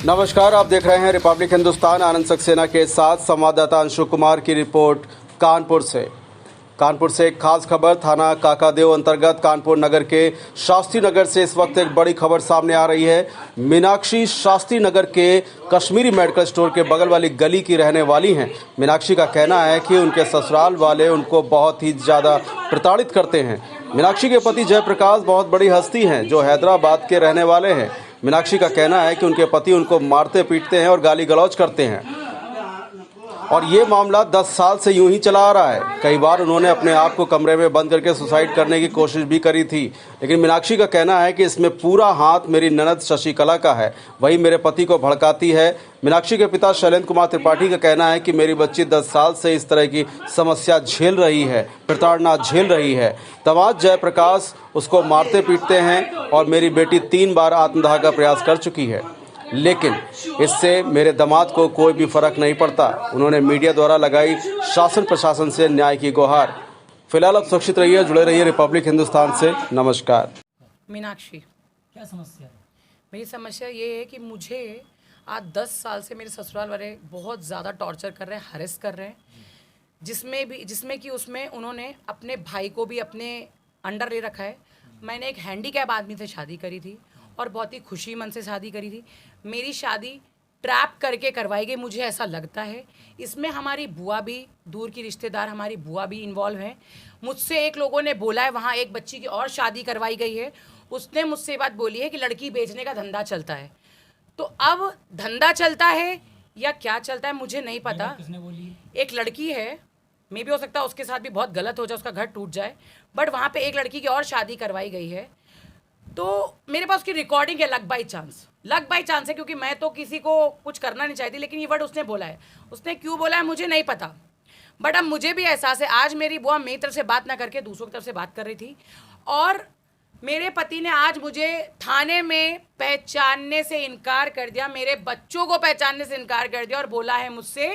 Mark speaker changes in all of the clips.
Speaker 1: नमस्कार, आप देख रहे हैं रिपब्लिक हिंदुस्तान। आनंद सक्सेना के साथ संवाददाता अंशु कुमार की रिपोर्ट कानपुर से एक खास खबर। थाना काकादेव अंतर्गत कानपुर नगर के शास्त्री नगर से इस वक्त एक बड़ी खबर सामने आ रही है। मीनाक्षी शास्त्री नगर के कश्मीरी मेडिकल स्टोर के बगल वाली गली की रहने वाली हैं। मीनाक्षी का कहना है कि उनके ससुराल वाले उनको बहुत ही ज़्यादा प्रताड़ित करते हैं। मीनाक्षी के पति जयप्रकाश बहुत बड़ी हस्ती हैं जो हैदराबाद के रहने वाले हैं। मीनाक्षी का कहना है कि उनके पति उनको मारते पीटते हैं और गाली गलौज करते हैं और ये मामला 10 साल से यूं ही चला आ रहा है। कई बार उन्होंने अपने आप को कमरे में बंद करके सुसाइड करने की कोशिश भी करी थी, लेकिन मीनाक्षी का कहना है कि इसमें पूरा हाथ मेरी ननद शशिकला का है, वही मेरे पति को भड़काती है। मीनाक्षी के पिता शैलेंद्र कुमार त्रिपाठी का कहना है कि मेरी बच्ची 10 साल से इस तरह की समस्या झेल रही है, प्रताड़ना झेल रही है। तमाम जयप्रकाश उसको मारते पीटते हैं और मेरी बेटी 3 बार आत्मदाह का प्रयास कर चुकी है, लेकिन इससे मेरे दामाद को कोई भी फर्क नहीं पड़ता। उन्होंने मीडिया द्वारा लगाई शासन प्रशासन से न्याय की गुहार। फिलहाल आप सुरक्षित रहिए, जुड़े रहिए रिपब्लिक हिंदुस्तान से। नमस्कार।
Speaker 2: मीनाक्षी,
Speaker 3: क्या समस्या है?
Speaker 2: मेरी समस्या ये है कि मुझे आज 10 साल से मेरे ससुराल वाले बहुत ज़्यादा टॉर्चर कर रहे हैं, हरेस कर रहे हैं, जिसमें कि उसमें उन्होंने अपने भाई को भी अपने अंडर ले रखा है। मैंने एक हैंडीकैप आदमी से शादी करी थी और बहुत ही खुशी मन से शादी करी थी। मेरी शादी ट्रैप करके करवाई गई, मुझे ऐसा लगता है। इसमें हमारी बुआ भी, दूर की रिश्तेदार हमारी बुआ भी इन्वॉल्व है। मुझसे एक लोगों ने बोला है वहाँ एक बच्ची की और शादी करवाई गई है, उसने मुझसे ये बात बोली है कि लड़की बेचने का धंधा चलता है। तो अब धंधा चलता है या क्या चलता है मुझे नहीं पता।
Speaker 3: किसने बोली है?
Speaker 2: एक लड़की है, मे भी हो सकता है उसके साथ भी बहुत गलत हो जाए, उसका घर टूट जाए, बट वहाँ पे एक लड़की की और शादी करवाई गई है। तो मेरे पास उसकी रिकॉर्डिंग है, लक बाई चांस है, क्योंकि मैं तो किसी को कुछ करना नहीं चाहती, लेकिन ये वर्ड उसने बोला है। उसने क्यों बोला है मुझे नहीं पता, बट अब मुझे भी एहसास है। आज मेरी बुआ मेरी तरफ से बात ना करके दूसरों की तरफ से बात कर रही थी और मेरे पति ने आज मुझे थाने में पहचानने से इनकार कर दिया, मेरे बच्चों को पहचानने से इनकार कर दिया और बोला है मुझसे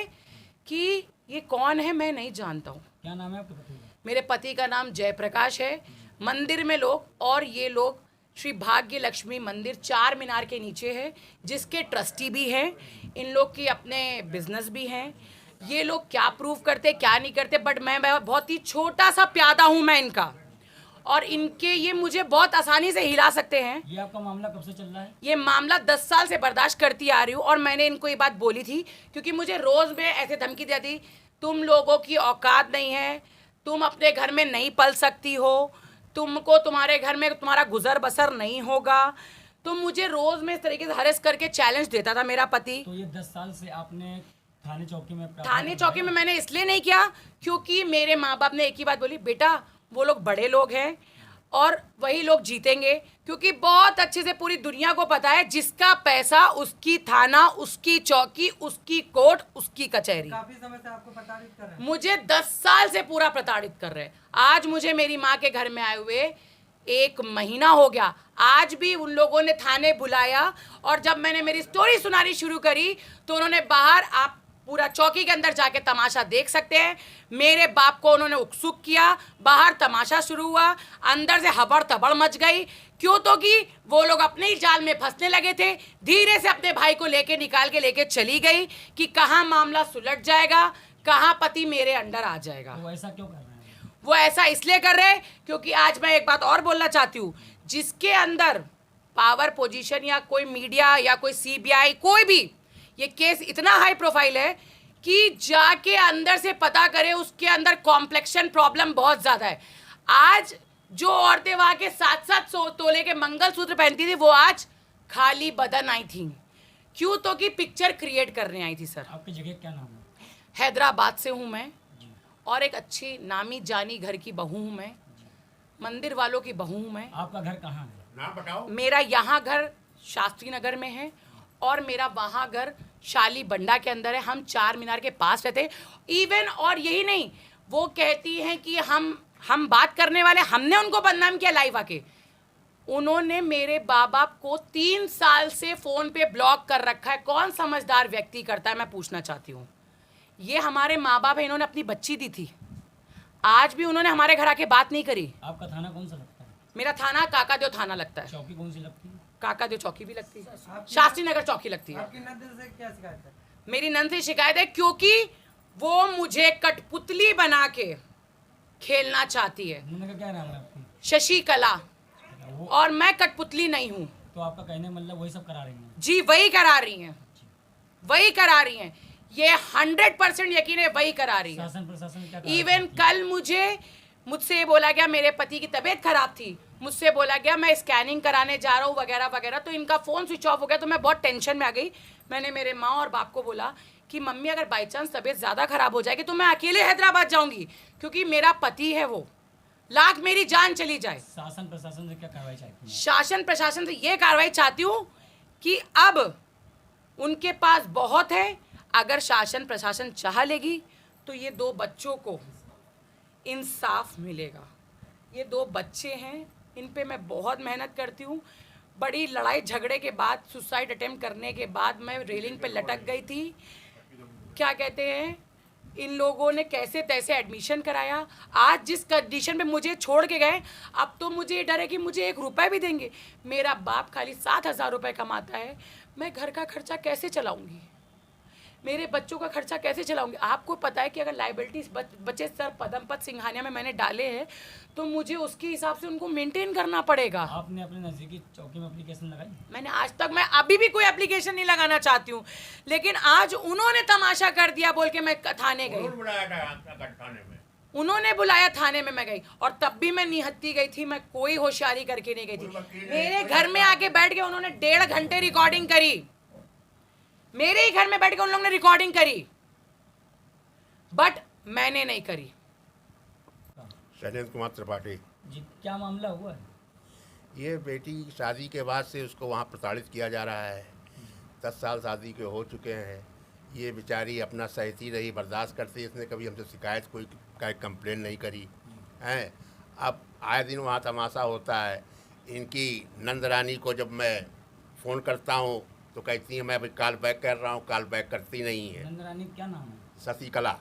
Speaker 2: कि ये कौन है, मैं नहीं जानता हूँ।
Speaker 3: क्या नाम है आपके पति का?
Speaker 2: मेरे पति का नाम जयप्रकाश है। मंदिर में लोग, और ये लोग श्री भाग्य लक्ष्मी मंदिर 4 मीनार के नीचे है, जिसके ट्रस्टी भी हैं। इन लोग की अपने बिजनेस भी हैं। ये लोग क्या प्रूव करते क्या नहीं करते, बट मैं बहुत ही छोटा सा प्यादा हूँ मैं इनका, और इनके ये मुझे बहुत आसानी से हिला सकते हैं।
Speaker 3: ये आपका मामला कब से चल रहा है?
Speaker 2: ये मामला 10 साल से बर्दाश्त करती आ रही हूँ और मैंने इनको ये बात बोली थी, क्योंकि मुझे रोज़ में ऐसे धमकी दी थी, तुम लोगों की औकात नहीं है, तुम अपने घर में नहीं पल सकती हो, तुमको तुम्हारे घर में तुम्हारा गुजर बसर नहीं होगा। तो मुझे रोज़ में इस तरीके से हरेस करके चैलेंज देता था मेरा पति।
Speaker 3: तो ये 10 साल से आपने थाने चौकी में
Speaker 2: मैंने इसलिए नहीं किया क्योंकि मेरे माँ बाप ने एक ही बात बोली, बेटा वो लोग बड़े लोग हैं और वही लोग जीतेंगे, क्योंकि बहुत अच्छे से पूरी दुनिया को पता है जिसका पैसा उसकी थाना, उसकी चौकी, उसकी कोर्ट, उसकी कचहरी।
Speaker 3: काफी समय से आपको प्रताड़ित कर रहे हैं।
Speaker 2: मुझे 10 साल से पूरा प्रताड़ित कर रहे हैं। आज मुझे मेरी माँ के घर में आए हुए 1 महीना हो गया। आज भी उन लोगों ने थाने बुलाया और जब मैंने मेरी स्टोरी सुनानी शुरू करी तो उन्होंने बाहर, आप पूरा चौकी के अंदर जाके तमाशा देख सकते हैं, मेरे बाप को उन्होंने उत्सुक किया। बाहर तमाशा शुरू हुआ, अंदर से हबड़ तबड़ मच गई। क्यों? तो कि वो लोग अपने ही जाल में फंसने लगे थे। धीरे से अपने भाई को निकाल के लेके चली गई कि कहाँ मामला सुलझ जाएगा, कहाँ पति मेरे अंडर आ जाएगा।
Speaker 3: तो ऐसा क्यों कर रहे हैं?
Speaker 2: वो ऐसा इसलिए कर रहे हैं क्योंकि आज मैं एक बात और बोलना चाहती हूँ, जिसके अंदर पावर पोजीशन या कोई मीडिया या कोई CBI, कोई भी, ये केस इतना हाई प्रोफाइल है कि जाके अंदर से पता करे, उसके अंदर कॉम्प्लेक्शन प्रॉब्लम बहुत ज़्यादा है। आज जो औरतें वहाँ के 7-7 तोले के मंगलसूत्र पहनती थी, वो आज खाली बदन आई थी। क्यों? तो कि पिक्चर क्रिएट करने आई थी। सर,
Speaker 3: आपकी जगह क्या नाम है?
Speaker 2: हैदराबाद से हूँ मैं और एक अच्छी नामी जानी घर की बहू हूँ मैं, मंदिर वालों की बहू हूँ मैं।
Speaker 3: आपका घर कहाँ है?
Speaker 4: नाम बताओ।
Speaker 2: मेरा यहाँ घर शास्त्री नगर में है और मेरा वहाँ घर शाली बंडा के अंदर है। हम 4 मीनार के पास रहते हैं। इवन और यही नहीं, वो कहती हैं कि हम बात करने वाले, हमने उनको बदनाम किया लाइव आके। उन्होंने मेरे बाबा को 3 साल से फ़ोन पे ब्लॉक कर रखा है। कौन समझदार व्यक्ति करता है, मैं पूछना चाहती हूँ। ये हमारे माँ बाप है, इन्होंने अपनी बच्ची दी थी, आज भी उन्होंने हमारे घर आके बात नहीं करी।
Speaker 3: आपका थाना कौन सा लगता है?
Speaker 2: मेरा थाना काकादेव थाना लगता है।
Speaker 3: चौकी कौन सी लगती है?
Speaker 2: काकादेव चौकी भी लगती है, शास्त्री नगर चौकी लगती है।
Speaker 3: आपकी नंद से क्या शिकायत है?
Speaker 2: मेरी नंद से शिकायत है क्योंकि वो मुझे कठपुतली बना के खेलना चाहती है।
Speaker 3: नंद का क्या नाम है आपकी?
Speaker 2: शशि कला,
Speaker 3: वो
Speaker 2: और मैं कठपुतली नहीं हूँ।
Speaker 3: तो आपका कहने मतलब वही सब करा रही हैं?
Speaker 2: जी वही करा रही हैं, वही करा रही हैं, ये 100% यकीन है, वही करा रही है।
Speaker 3: शासन प्रशासन क्या
Speaker 2: इवन कल मुझसे बोला गया, मेरे पति की तबीयत खराब थी, मुझसे बोला गया मैं स्कैनिंग कराने जा रहा हूँ वगैरह वगैरह, तो इनका फ़ोन स्विच ऑफ हो गया। तो मैं बहुत टेंशन में आ गई। मैंने मेरे माँ और बाप को बोला कि मम्मी अगर बाई चांस तबीयत ज़्यादा खराब हो जाएगी तो मैं अकेले हैदराबाद जाऊँगी, क्योंकि मेरा पति है, वो लाख मेरी जान चली जाए।
Speaker 3: शासन प्रशासन से क्या कार्रवाई चाहती हैं?
Speaker 2: शासन प्रशासन से ये कार्रवाई चाहती हूँ कि अब उनके पास बहुत है, अगर शासन प्रशासन चाह लेगी तो ये 2 बच्चों को इंसाफ मिलेगा। ये 2 बच्चे हैं, इन पे मैं बहुत मेहनत करती हूँ। बड़ी लड़ाई झगड़े के बाद, सुसाइड अटेम्प्ट करने के बाद मैं रेलिंग पे लटक गई थी। क्या कहते हैं, इन लोगों ने कैसे तैसे एडमिशन कराया। आज जिस कंडीशन पे मुझे छोड़ के गए, अब तो मुझे ये डर है कि मुझे 1 रुपया भी देंगे। मेरा बाप खाली 7,000 रुपये कमाता है, मैं घर का खर्चा कैसे चलाऊंगी, मेरे बच्चों का खर्चा कैसे चलाऊंगी। आपको पता है कि अगर लाइबिलिटीज बच्चे सर पदमपत सिंघानिया में मैंने डाले हैं तो मुझे उसके हिसाब से उनको मेंटेन करना पड़ेगा।
Speaker 3: आपने अपने नजदीकी चौकी में एप्लीकेशन लगाई?
Speaker 2: मैंने आज तक, मैं अभी भी कोई एप्लीकेशन नहीं लगाना चाहती हूँ, लेकिन आज उन्होंने तमाशा कर दिया बोल के मैं थाने गई। उन्होंने बुलाया थाने में, मैं गई, और तब भी मैं निहत्ती गई थी, मैं कोई होशियारी करके नहीं गई थी। मेरे घर में आके बैठ के उन्होंने 1.5 घंटे रिकॉर्डिंग करी, मेरे ही घर में बैठ के उन लोगों ने रिकॉर्डिंग करी, बट मैंने नहीं करी।
Speaker 4: शैलेंद्र कुमार त्रिपाठी
Speaker 3: जी, क्या मामला हुआ है?
Speaker 4: ये बेटी शादी के बाद से उसको वहाँ प्रताड़ित किया जा रहा है। 10 साल शादी के हो चुके हैं। ये बेचारी अपना सहती रही, बर्दाश्त करती। इसने कभी हमसे शिकायत कोई कंप्लेन नहीं करी हैं। अब आए दिन वहाँ तमाशा होता है। इनकी नंद रानी को जब मैं फ़ोन करता हूँ तो कहती है मैं अभी कॉल बैक कर रहा हूँ, कॉल बैक करती नहीं है।
Speaker 3: नंद रानी क्या नाम है?
Speaker 4: शशि कला,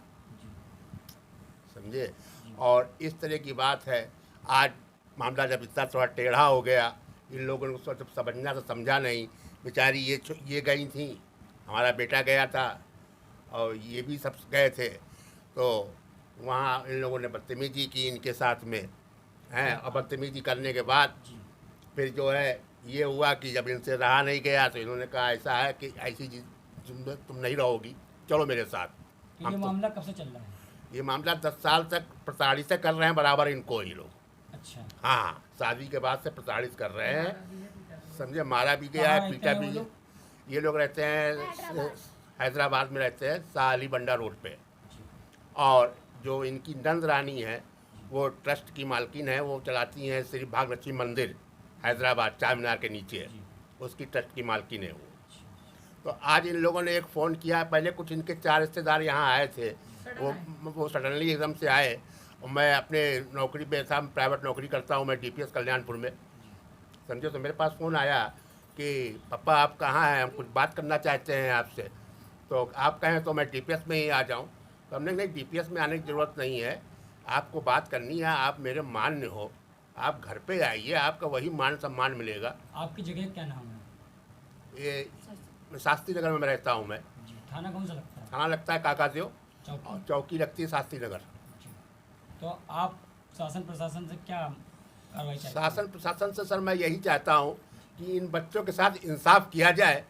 Speaker 4: समझे। और इस तरह की बात है। आज मामला जब इतना थोड़ा टेढ़ा हो गया, इन लोगों को जब समझना तो समझा नहीं। बेचारी ये गई थी, हमारा बेटा गया था और ये भी सब गए थे, तो वहाँ इन लोगों ने बदतमीजी की इनके साथ में हैं। और बदतमीजी करने के बाद फिर जो है ये हुआ कि जब इनसे रहा नहीं गया तो इन्होंने कहा ऐसा है कि ऐसी चीज़ तुम नहीं रहोगी, चलो मेरे साथ।
Speaker 3: तो ये मामला कब से चल रहा है?
Speaker 4: ये मामला 10 साल तक प्रताड़ित कर रहे हैं बराबर इनको ही लोग।
Speaker 3: अच्छा,
Speaker 4: हाँ, शादी के बाद से प्रताड़ित कर रहे हैं, समझे। मारा भी गया है, पीटा भी। ये लोग रहते हैं हैदराबाद में, रहते हैं शाह अली बंडा रोड पे। और जो इनकी नंद रानी है वो ट्रस्ट की मालकिन है, वो चलाती हैं श्री भागलक्ष्मी मंदिर हैदराबाद चार मीनार के नीचे, उसकी ट्रस्ट की मालकिन है वो। तो आज इन लोगों ने एक फ़ोन किया। पहले कुछ इनके 4 रिश्तेदार यहाँ आए थे, वो सडनली एकदम से आए। और मैं अपने नौकरी पे था, प्राइवेट नौकरी करता हूँ मैं DPS कल्याणपुर में, समझे। तो मेरे पास फ़ोन आया कि पापा आप कहाँ हैं, हम कुछ बात करना चाहते हैं आपसे। तो आप कहें तो मैं DPS में ही आ जाऊँ। तो हमने नहीं, DPS में आने की ज़रूरत नहीं है, आपको बात करनी है, आप मेरे मान्य हो, आप घर पे आइए, आपका वही मान सम्मान मिलेगा।
Speaker 3: आपकी जगह क्या नाम है?
Speaker 4: ये शास्त्री नगर में मैं रहता हूँ मैं।
Speaker 3: जी, थाना कौन सा लगता है?
Speaker 4: थाना लगता है काकादेव,
Speaker 3: चौकी?
Speaker 4: चौकी लगती है शास्त्री नगर।
Speaker 3: जी। तो आप शासन प्रशासन से क्या कार्रवाई चाहते हैं?
Speaker 4: शासन प्रशासन से सर मैं यही चाहता हूँ कि इन बच्चों के साथ इंसाफ किया जाए,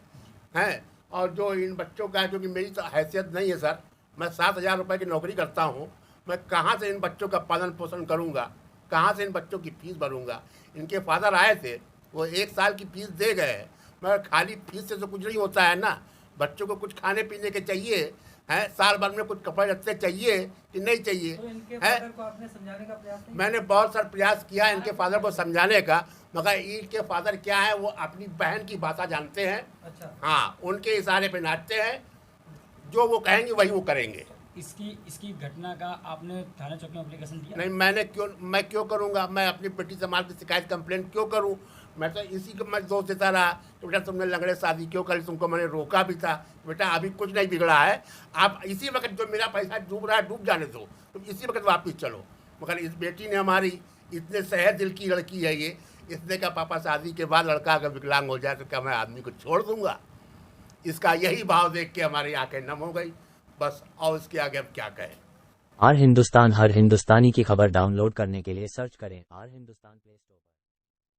Speaker 4: हैं। और जो इन बच्चों का है, क्योंकि मेरी तो हैसियत नहीं है सर, मैं 7,000 रुपये की नौकरी करता हूँ, मैं कहाँ से इन बच्चों का पालन पोषण करूँगा, कहाँ से इन बच्चों की फीस भरूँगा। इनके फादर आए थे, वो 1 साल की फीस दे गए, मगर खाली फीस से तो कुछ नहीं होता है ना। बच्चों को कुछ खाने पीने के चाहिए हैं, साल भर में कुछ कपड़े लत्ते चाहिए कि नहीं चाहिए।
Speaker 3: तो इनके फादर को आपने समझाने का प्रयास नहीं?
Speaker 4: मैंने बहुत सारा प्रयास किया इनके फादर को समझाने का, मगर इनके फादर क्या है, वो अपनी बहन की भाषा जानते हैं।
Speaker 3: अच्छा।
Speaker 4: हाँ, उनके इशारे पे नाचते हैं, जो वो कहेंगे वही वो करेंगे।
Speaker 3: इसकी घटना का आपने थाना चौकी में एप्लीकेशन दिया?
Speaker 4: नहीं, मैं क्यों करूँगा, मैं अपनी बेटी समाज की शिकायत कंप्लेंट क्यों करूँ। मैं तो इसी को मैं दोष देता रहा कि बेटा तुमने लंगड़े शादी क्यों करी, तुमको मैंने रोका भी था, बेटा अभी कुछ नहीं बिगड़ा है, आप इसी वक्त जो मेरा पैसा डूब रहा है डूब जाने दो, तुम इसी वक्त वापस चलो। मगर इस बेटी ने हमारी, इतने सहज दिल की लड़की है ये, इसने कहा पापा शादी के बाद लड़का अगर विकलांग हो जाए तो क्या मैं आदमी को छोड़ दूंगा। इसका यही भाव देख के हमारी आंखें नम हो गई बस। और इसके आगे अब क्या कहें।
Speaker 5: आर हिंदुस्तान हर हिंदुस्तानी की खबर डाउनलोड करने के लिए सर्च करें आर हिंदुस्तान प्ले स्टोर पर।